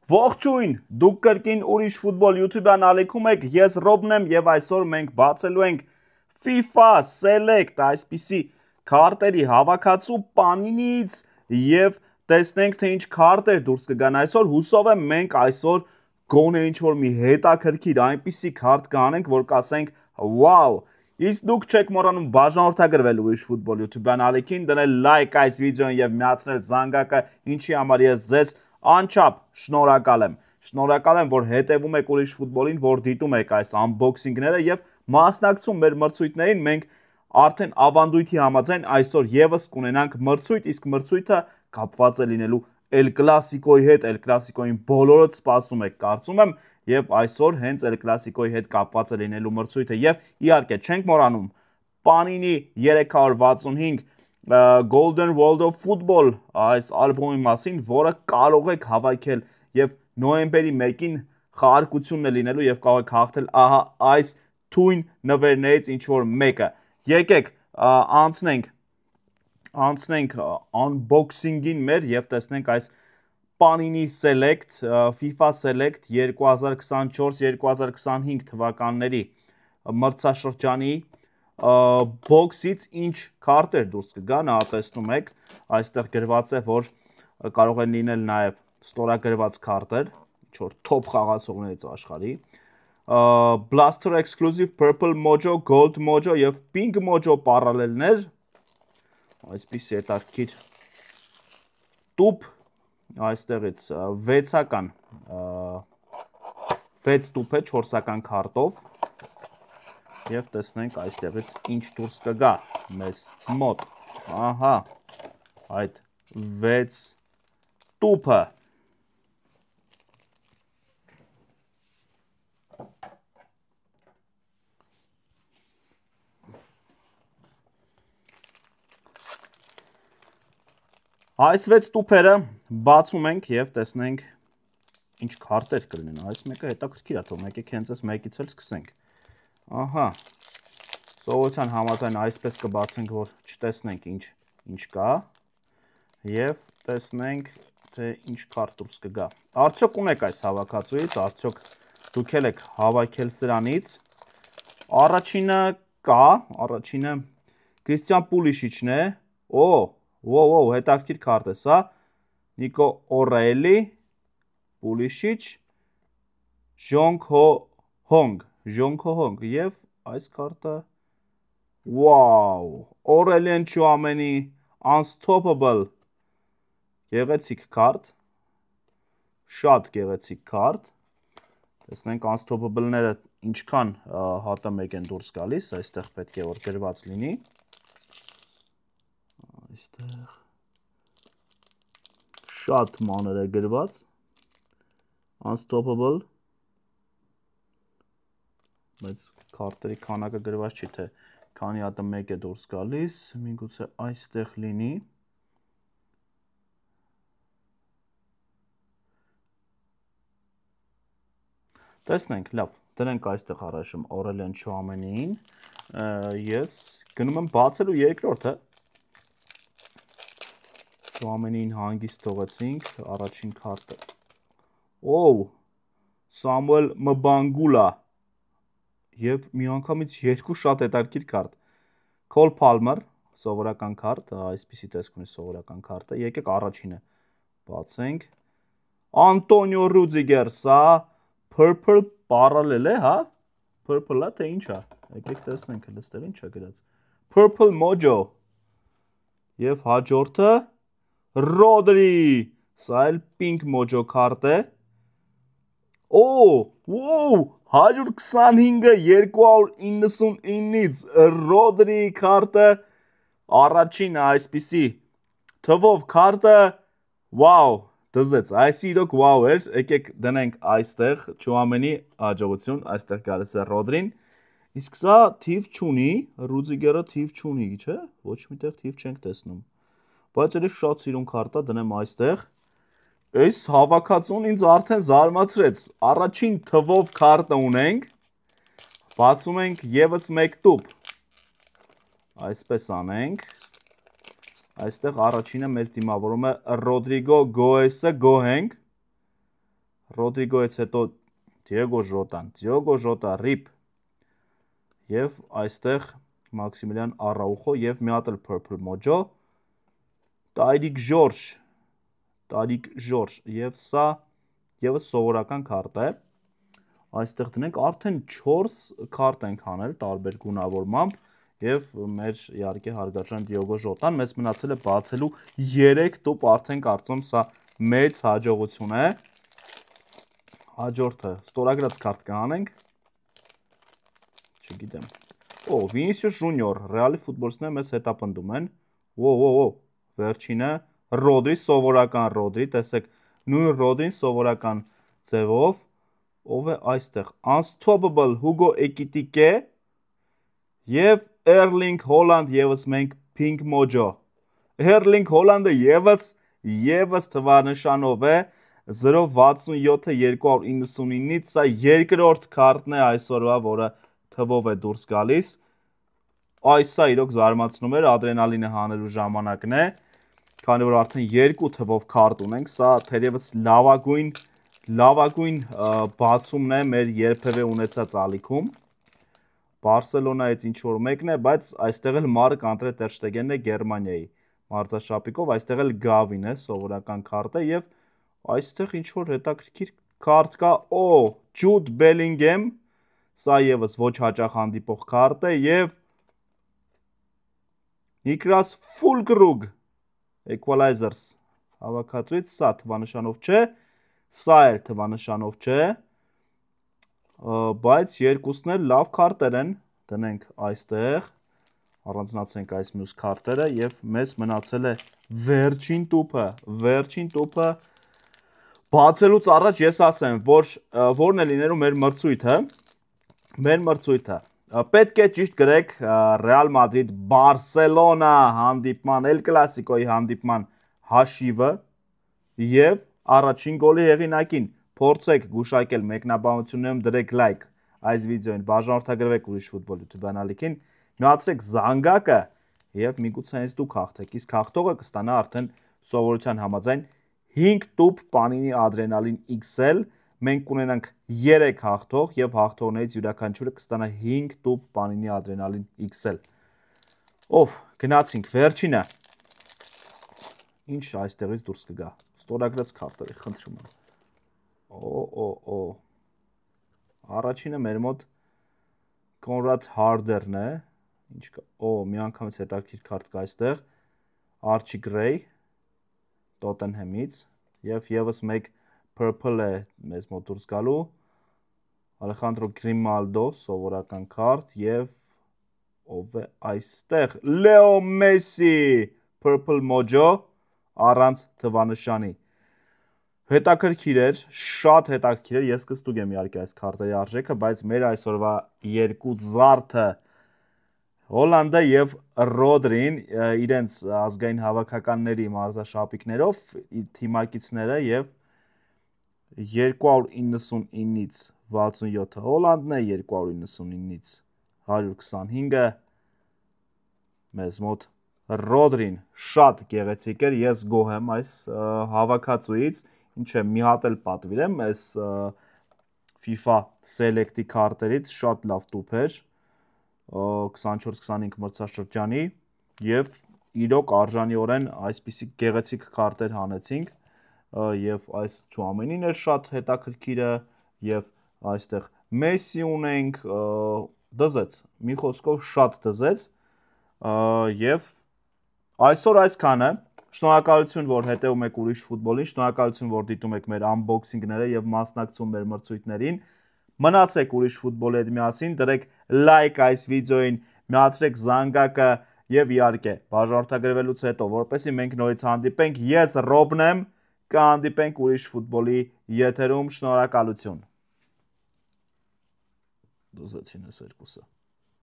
Ողջույն, դուք կրկին ուրիշ ֆուտբոլ YouTube-յան ալիքում եք, ես Ռոբն եմ եւ այսօր մենք բացելու ենք FIFA Select այսպիսի քարտերի հավաքածու Panini-ից եւ տեսնենք թե ինչ քարտեր դուրս կգան այսօր։ Հուսով եմ մենք այսօր գոնե ինչ-որ մի հետաքրքիր այնպիսի քարտ կանենք, որ կասենք «Վաու»։ Իսկ դուք չեք մոռանում բաժանորդագրվել ուրիշ ֆուտբոլ YouTube-յան ալիքին, դնել լայք այս վիդեոին եւ միացնել զանգակը, ինչի համար ես ձեզ անչափ շնորհակալ եմ։ Շնորհակալ եմ, որ հետևում եք ուրիշ ֆուտբոլին, որ դիտում եք այս unboxing-ները եւ մասնակցում մեր մրցույթներին։ Մենք արդեն ավանդույթի համաձայն այսօր եւս կունենանք մրցույթ, իսկ մրցույթը կապված է լինելու El Clasico-ի հետ, El Clasico-ին բոլորդ սպասում եք, կարծում եմ, եւ այսօր հենց El Clasico-ի հետ կապված է լինելու մրցույթը եւ իհարկե չենք մոռանում Panini 365 Golden World of Football այս ալբոմի մասին, որը կարող եք հավաքել եւ նոյեմբերի 1-ին խաղարկությունն է լինելու եւ կարող եք հաղթել ահա այս թույն նվերներից ինչ որ մեկը։ Եկեք անցնենք unboxing-ին մեր եւ տեսնենք այս Panini Select, FIFA Select 2024-2025 թվականների մրցաշրջանի բոքսից ինչ քարտեր դուրս կգան, տեսնում եք, այստեղ գրված է, որ կարող են լինել նաև ստորագրված քարտեր, ինչ որ top խաղացողներից աշխարհի, Blaster Exclusive Purple Mojo, Gold Mojo եւ Pink Mojo պարալելներ, այսպես հետաքրքիր տուփ, այստեղից 6-ական 6 տուփ է 4-ական քարտով եւ տեսնենք այստեղից ինչ դուրս կգա մեզ մոտ։ Ահա, այդ 6 տուփը։ Այս 6 տուփերը բացում ենք եւ տեսնենք ինչ քարտեր կլինեն։ Այս մեկը հետաքրքիր է, թող եկեք հենց այս մեկից էլ սկսենք։ Ահա, սովորության համաձայն այսպես կբացենք, որ չտեսնենք ինչ կա եւ տեսնենք թե ինչ քարտ դուրս կգա։ Արդյոք ունեք այս հավաքածուից, արդյոք դուք եք հավաքել սրանից։ Առաջինը կա, առաջինը Քրիստիան Պուլիշիչն է։ Օ, հետաքրքիր քարտ է սա։ Նիկո Օրելի, Պուլիշիչ, Ժոնգ Հոնգ եւ այս քարտը Wow, Aurelien Tchouameni Unstoppable գեղեցիկ քարտ, շատ գեղեցիկ քարտ։ Տեսնենք Unstoppable-ները ինչքան հատը մեկ են դուրս գալիս, այստեղ պետք է որ գրված լինի։ Այստեղ շատ մանր է գրված Unstoppable, բայց քարտերի քանակը գրված չի, թե քանի հատը մեկ է դուրս գալիս, միգուցե այստեղ լինի։ Տեսնենք, լավ, դրենք այստեղ առաջում Aurelien Tchouameni-ին, ես գնում եմ բացելու երկրորդը։ Tchouameni-ին հանգիստ թողեցինք, առաջին քարտը։ Samuel Mbangula եւ միանգամից երկու շատ հետաքրքիր քարտ։ Cole Palmer, սովորական քարտ, այսպիսի տեսք ունի սովորական քարտը։ Եկեք առաջինը բացենք։ Antonio Rudiger, սա purple parallel է, հա? Purple-ը թե ինչ է։ Եկեք տեսնենք, լստել ինչ է գրած։ Purple Mojo։ Եվ հաջորդը Rodri, սա էլ Pink Mojo քարտ է։ 125-ը 299-ից Rodri քարտը, առաջինը այսպիսի թվով քարտը, վաու, դզեց, այս իրոք վաու էր, եկեք դնենք այստեղ, Tchouameni աջողություն, այստեղ գալիս է Rodri-ն, իսկ սա թիվ չունի, Rudiger-ը թիվ չունի, չէ, ոչ միտեղ թիվ չենք տեսնում, բայց էլի շատ սիրուն քարտ է, դնեմ այստեղ, այս հավաքածուն ինձ արդեն զարմացրեց, առաջին թվով քարտը ունենք, բացում ենք եւս մեկ տուփ, այսպես անենք, այստեղ առաջինը մեզ դիմավորում է Rodrigo Goes-ը, գոհենք, Ռոդրիգոյից հետո Դիեգո Ժոտա, Ռիպ եւ այստեղ Մաքսիմիլիան Արաուխո եւ մի հատ էլ Purple Mojo, Տայրիկ Ժորժ եւ սա եւս սովորական քարտ է։ Այստեղ դնենք արդեն 4 քարտ ենք հանել տարբեր գունավորմամբ եւ մեր իհարկե հարգարժան Դիեգո Ժոտան մեզ մնացել է բացելու 3 տուփ արդեն կարծում սա մեծ հաջողություն է։ Հաջորդը ստորագրած քարտ կհանենք։ Չգիտեմ։ Վինիսիուս Ժունիոր, Ռեալի ֆուտբոլիստները մեզ հետապնդում են։ Վերջինը Ռոդրի, սովորական Ռոդրի, տեսեք, նույն Ռոդրին սովորական ձևով, ով է այստեղ, Unstoppable Hugo Ekitike եւ Erling Haaland եւս մենք Pink Mojo։ Erling Haaland-ը եւս թվանշանով է 0.67-299-ից, սա երկրորդ քարտն է այսօրվա, որը թվով է դուրս գալիս։ Այս սա իրոք զարմացնում էր, ադրենալինը հանելու ժամանակն է, քանի որ արդեն 2 թվով քարտ ունենք, սա թերևս լավագույն բացումն է մեր երբևէ ունեցած ալիքում։ Բարսելոնայից ինչ-որ մեկն է, բայց այստեղ էլ Մարկ Անդրե տեր Շտեգենն է Գերմանիայի մարզաշապիկով, այստեղ էլ Գավին է, սովորական քարտը եւ այստեղ ինչ-որ հետաքրքիր քարտ կա, Ջուդ Բելինգեմ, սա եւս ոչ հաճախ հանդիպող քարտ է եւ Նիկլաս Ֆուլկրուգ Equalizers հավաքածուից սա թվանշանով չէ, սա էլ թվանշանով չէ, բայց երկուսն էլ լավ քարտեր են, դնենք այստեղ, առանձնացենք այս մյուս քարտերը եւ մեզ մնացել է վերջին տուփը, բացելուց առաջ ես ասեմ, որն է լինելու մեր մրցույթը, պետք է ճիշտ գրեք Ռեալ Մադրիդ Բարսելոնա հանդիպման, Էլ Կլասիկոյի հանդիպման հաշիվը եւ առաջին գոլի հեղինակին փորձեք գուշակել մեկնաբանություններում դրեք լայք այս վիդեոին, բաժանորդագրվեք Ուրիշ ֆուտբոլ YouTube ալիքին, միացրեք զանգակը եւ միգուցե հենց դուք հաղթեք, իսկ հաղթողը կստանա արդեն սովորության համաձայն 5 տուփ Panini Adrenaline XL, մենք կունենանք 3 հաղթող եւ հաղթողներից յուրաքանչյուրը կստանա 5 տուփ Panini Adrenaline XL։ Գնացինք վերջինը։ Ինչ այստեղից դուրս կգա։ Ստորագրած քարտերը, խնդրում եմ։ Առաջինը մեր մոտ Կոնրադ Հարդերն է, ինչ կա, մի անգամից հետաքրքիր քարտ կա այստեղ, Արչի Գրեյ, Տոտենհեմից, եւ եւս մեկ Purple է մեզ մոտ դուրս գալու, Ալեխանդրո Գրիմալդո, սովորական քարտ, եւ ով է այստեղ, Լեո Մեսի, Purple Mojo, առանց թվանշանի։ Հետաքրքիր էր, շատ հետաքրքիր էր, ես կստուգեմ իհարկե այս քարտերի արժեքը, բայց մեր այսօրվա երկու զարդը Հոլանդը եւ Ռոդրին իրենց ազգային հավաքականների մարզաշապիկներով թիմակիցները եւ 299-ից 67-ը Հոլանդն է, 299-ից 125-ը մեզ մոտ Ռոդրին, շատ գեղեցիկ էր, ես գոհ եմ այս հավաքածուից, ինչ է, մի հատ էլ պատվիրեմ, այս FIFA Select-ի քարտերից շատ լավ տուփ էր, 24-25 մրցաշրջանի եւ իրոք արժանիորեն այսպիսի գեղեցիկ քարտեր հանեցինք եւ այս ամենին էր շատ հետաքրքիրը եւ այստեղ Մեսի ունենք, դզեց, մի խոսքով շատ դզեց եւ այսօր այսքանը, շնորհակալություն, որ հետևում եք Ուրիշ ֆուտբոլին, շնորհակալություն, որ դիտում եք մեր unboxing-ները եւ մասնակցում մեր մրցույթներին։ Մնացեք Ուրիշ ֆուտբոլի հետ միասին, դրեք լայք այս վիդեոին, միացրեք զանգակը եւ իհարկե բաժանորդագրվելուց հետո, որպեսզի մենք նորից հանդիպենք, ես Ռոբն եմ, կհանդիպենք Ուրիշ ֆուտբոլի եթերում, շնորհակալություն։ Դուզեցին այս երկուսը։